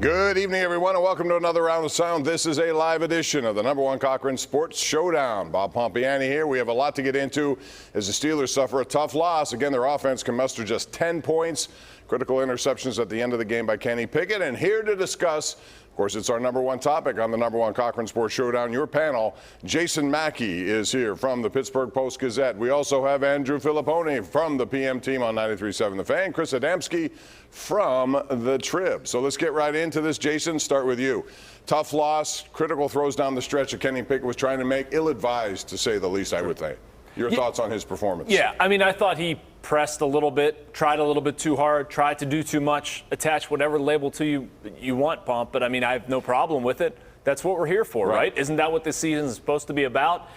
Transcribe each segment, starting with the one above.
Good evening, everyone, and welcome to another Round of Sound. This is a live edition of the #1 Cochran Sports Showdown. Bob Pompeani here. We have a lot to get into as the Steelers suffer a tough loss. Again, their offense can muster just 10 points. Critical interceptions at the end of the game by Kenny Pickett. And here to discuss, of course, it's our #1 topic on the #1 Cochran Sports Showdown. Your panel, Jason Mackey is here from the Pittsburgh Post-Gazette. We also have Andrew Fillipponi from the PM team on 93.7 The Fan. Chris Adamski from the Trib. So let's get right into this. Jason, start with you. Tough loss, critical throws down the stretch that Kenny Pickett was trying to make, ill-advised to say the least, I would think. Your thoughts on his performance? Yeah, I mean, I thought he pressed a little bit, tried a little bit too hard, tried to do too much, attach whatever label to you want, Pomp. But I mean, I have no problem with it. That's what we're here for, right? Isn't that what this season is supposed to be about?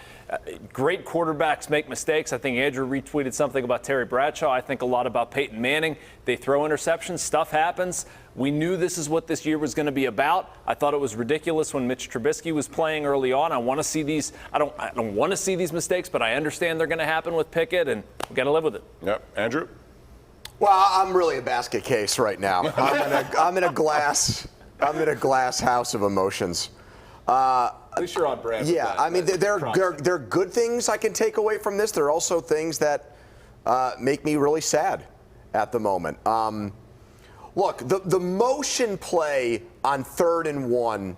Great quarterbacks make mistakes. I think Andrew retweeted something about Terry Bradshaw. I think a lot about Peyton Manning. They throw interceptions. Stuff happens. We knew this is what this year was going to be about. I thought it was ridiculous when Mitch Trubisky was playing early on. I want to see these. I don't want to see these mistakes, but I understand they're going to happen with Pickett, and we got to live with it. Yep, Andrew. Well, I'm really a basket case right now. I'm in a glass house of emotions. At least you're on brand. Yeah, I mean, there are good things I can take away from this. There are also things that make me really sad at the moment. Look, the motion play on 3rd and 1,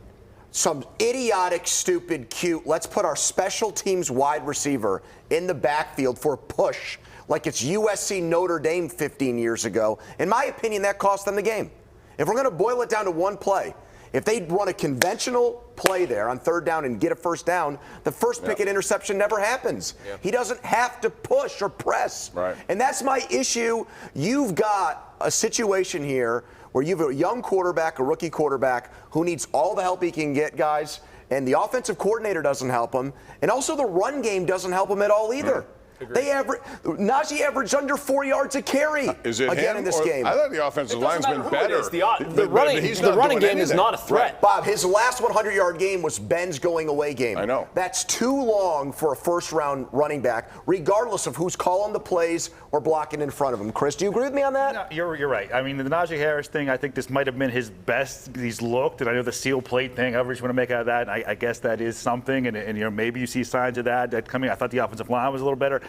some idiotic, stupid, cute, let's put our special teams wide receiver in the backfield for a push like it's USC Notre Dame 15 years ago. In my opinion, that cost them the game. If we're going to boil it down to one play, if they run a conventional play there on 3rd down and get a first down, the first Pickett interception never happens. He doesn't have to push or press. And that's my issue. You've got a situation here where you have a young quarterback, a rookie quarterback, who needs all the help he can get, guys, and the offensive coordinator doesn't help him, and also the run game doesn't help him at all either. Najee averaged under 4 yards a carry again in this game. I thought the offensive line's been better. The running game is not a threat. Bob, his last 100-yard game was Ben's going-away game. I know. That's too long for a first-round running back, regardless of who's calling the plays or blocking in front of him. Chris, do you agree with me on that? No, you're right. I mean, the Najee Harris thing, I think this might have been his best he's looked, and I know the seal plate thing, however you want to make out of that, I guess that is something, and maybe you see signs of that coming. I thought the offensive line was a little better.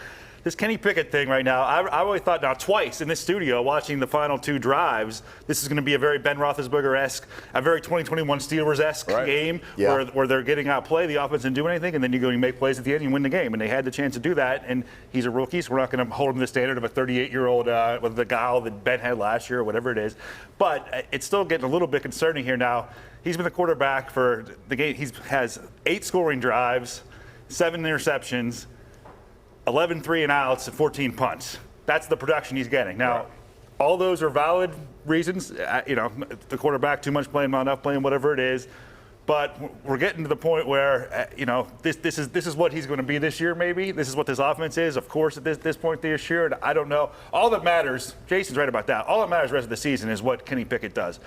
This Kenny Pickett thing right now, I really thought now twice in this studio watching the final 2 drives, this is going to be a very Ben Roethlisberger-esque, a very 2021 Steelers-esque game where they're getting outplayed, the offense didn't do anything, and then you go and you make plays at the end and you win the game. And they had the chance to do that, and he's a rookie, so we're not going to hold him to the standard of a 38-year-old with the guile that Ben had last year or whatever it is. But it's still getting a little bit concerning here now. He's been the quarterback for the game. He has 8 scoring drives, 7 interceptions, 11 3-and-outs, and 14 punts. That's the production he's getting. Now, all those are valid reasons. The quarterback, too much playing, not enough playing, whatever it is. But we're getting to the point where, this is what he's going to be this year, maybe. This is what this offense is, of course, at this point this year. And I don't know. All that matters, Jason's right about that, all that matters the rest of the season is what Kenny Pickett does.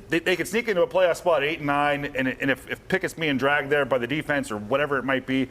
They can sneak into a playoff spot 8 and 9, and if Pickett's being dragged there by the defense or whatever it might be,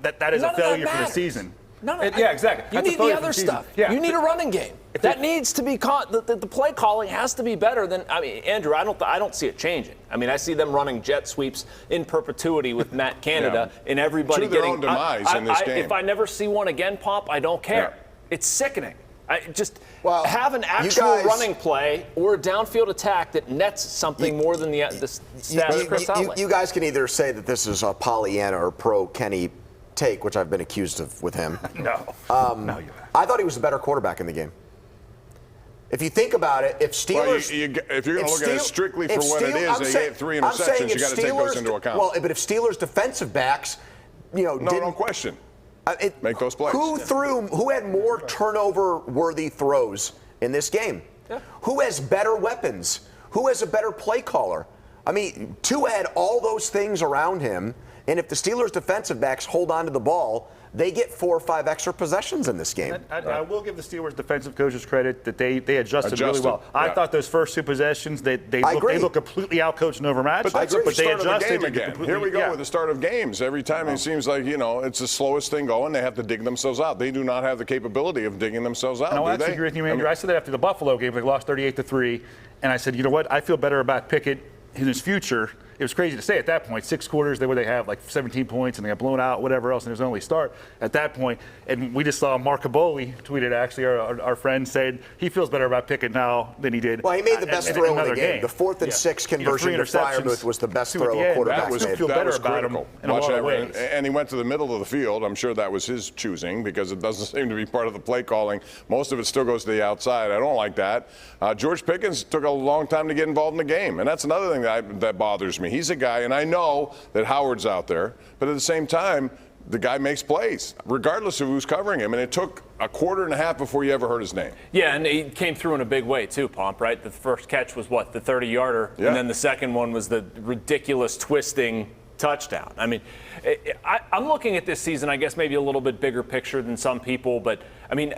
that is a failure for the season. Yeah, exactly. You need the other stuff. Yeah. You need a running game. That needs to be caught. The play calling has to be better than. I mean, Andrew, I don't see it changing. I mean, I see them running jet sweeps in perpetuity with Matt Canada and everybody to their getting own demise in this game. If I never see one again, Pop, I don't care. It's sickening. Have an actual running play or a downfield attack that nets something more than the stats Chris outlined. You guys can either say that this is a Pollyanna or pro-Kenny take, which I've been accused of with him. No. I thought he was the better quarterback in the game. If you think about it, if Steelers... if you're going to look at it strictly for what it is, they get 3 interceptions, you got to take those into account. Well, but if Steelers defensive backs, no question. Make those plays. Who had more turnover-worthy throws in this game? Who has better weapons? Who has a better play caller? I mean, Tua had all those things around him, And if the Steelers defensive backs hold on to the ball, they get 4 or 5 extra possessions in this game. I will give the Steelers defensive coaches credit that they adjusted really well. Yeah. I thought those first 2 possessions, they look completely outcoached and overmatched. But that's at the start of the game again. Here we go with the start of games. Every time it seems like, it's the slowest thing going. They have to dig themselves out. They do not have the capability of digging themselves out, No, I actually agree with you, Andrew. I said that after the Buffalo game. They lost 38-3. And I said, you know what? I feel better about Pickett in his future. It was crazy to say at that point. 6 quarters, they have like 17 points, and they got blown out, whatever else, and it was only start at that point. And we just saw Mark Caboli tweeted, actually, our friend said he feels better about Pickett now than he did. Well, he made the best throw in the game. The 4th and 6 conversion to Freiermuth was the best throw a quarterback made. That was critical. And he went to the middle of the field. I'm sure that was his choosing because it doesn't seem to be part of the play calling. Most of it still goes to the outside. I don't like that. George Pickens took a long time to get involved in the game, and that's another thing that bothers me. He's a guy, and I know that Howard's out there, but at the same time, the guy makes plays, regardless of who's covering him. And it took a quarter and a half before you ever heard his name. Yeah, and he came through in a big way, too, Pomp, right? The first catch was, the 30-yarder? Yeah. And then the second one was the ridiculous twisting touchdown. I mean, I'm looking at this season, I guess, maybe a little bit bigger picture than some people, but, I mean,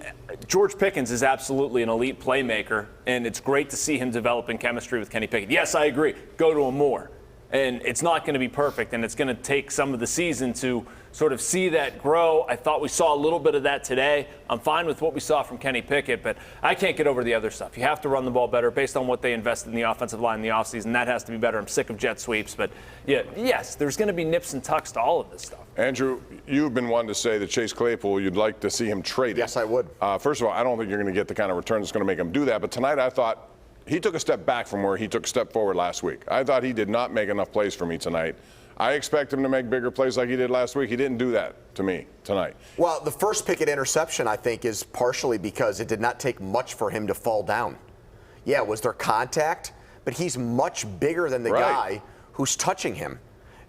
George Pickens is absolutely an elite playmaker, and it's great to see him developing chemistry with Kenny Pickett. Yes, I agree. Go to him more. And it's not going to be perfect, and it's going to take some of the season to sort of see that grow. I thought we saw a little bit of that today. I'm fine with what we saw from Kenny Pickett, but I can't get over the other stuff. You have to run the ball better based on what they invested in the offensive line in the offseason. That has to be better. I'm sick of jet sweeps. But, yes, there's going to be nips and tucks to all of this stuff. Andrew, you've been one to say that Chase Claypool, you'd like to see him traded. Yes, I would. First of all, I don't think you're going to get the kind of return that's going to make him do that. But tonight I thought he took a step back from where he took a step forward last week. I thought he did not make enough plays for me tonight. I expect him to make bigger plays like he did last week. He didn't do that to me tonight. Well, the first Pickett interception, I think, is partially because it did not take much for him to fall down. Yeah, was there contact? But he's much bigger than the guy who's touching him.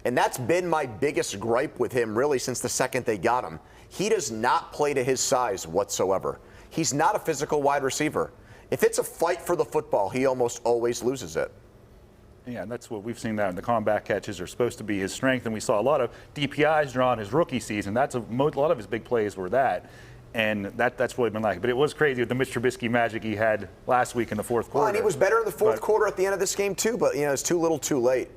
And that's been my biggest gripe with him, really, since the second they got him. He does not play to his size whatsoever. He's not a physical wide receiver. If it's a fight for the football, he almost always loses it. Yeah, and that's what we've seen now. The combat catches are supposed to be his strength, and we saw a lot of DPIs drawn his rookie season. That's a lot of his big plays were that, and that's really been lacking. But it was crazy with the Mitch Trubisky magic he had last week in the fourth quarter. Well, and he was better in the fourth quarter at the end of this game too. But it's too little, too late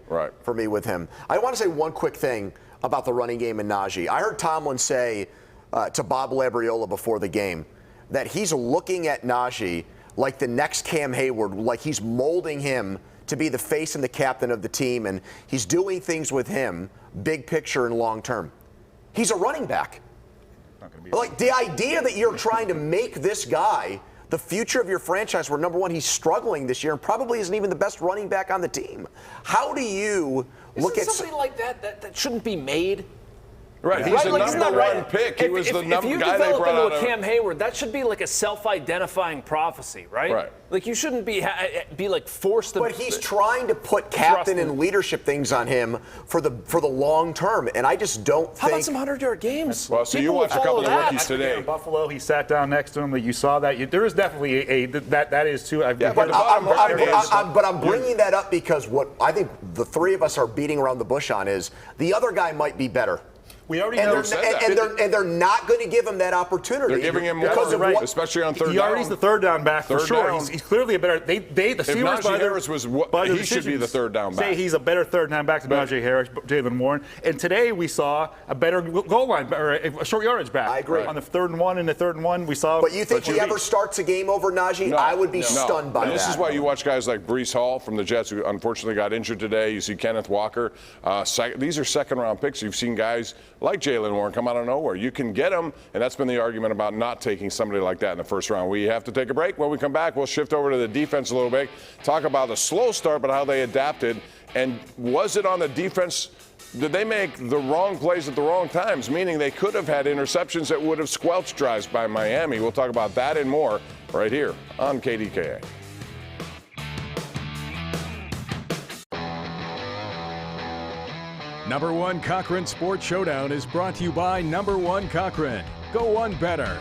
for me with him. I want to say one quick thing about the running game and Najee. I heard Tomlin say to Bob Labriola before the game that he's looking at Najee like the next Cam Hayward, like he's molding him to be the face and the captain of the team, and he's doing things with him, big picture and long term. He's a running back. Like the idea that you're trying to make this guy the future of your franchise, where number one, he's struggling this year and probably isn't even the best running back on the team. How do you look at somebody like that shouldn't be made? Right, he's the number one pick. He was the number guy they brought out. If you develop into a Cam Hayward, that should be like a self-identifying prophecy, right? Right. Like you shouldn't be like forced to. But he's trying to put captain and leadership things on him for the long term, and I just don't think. How about some 100-yard games? Well, so you watch a couple of rookies today. In Buffalo, he sat down next to him. You saw that. There is definitely that is too. But I'm bringing that up because what I think the three of us are beating around the bush on is the other guy might be better. We already know that. And they're not going to give him that opportunity. They're giving him more, especially on third down. He alrea's the third down back for sure. He's clearly a better. The Steelers, if Najee Harris was, he should be the third down back. Say he's a better third down back than Najee Harris, Jalen Warren. And today we saw a better goal line, or a short yardage back. I agree. On the 3rd and 1 and the 3rd and 1, we saw. But you think he ever starts a game over Najee? No, I would be stunned by that. This is why you watch guys like Breece Hall from the Jets, who unfortunately got injured today. You see Kenneth Walker. These are second-round picks. You've seen guys like Jalen Warren come out of nowhere. You can get them, and that's been the argument about not taking somebody like that in the first round. We have to take a break. When we come back, we'll shift over to the defense a little bit, talk about the slow start, but how they adapted. And was it on the defense? Did they make the wrong plays at the wrong times, meaning they could have had interceptions that would have squelched drives by Miami? We'll talk about that and more right here on KDKA. Number 1 Cochran Sports Showdown is brought to you by Number 1 Cochran. Go one better.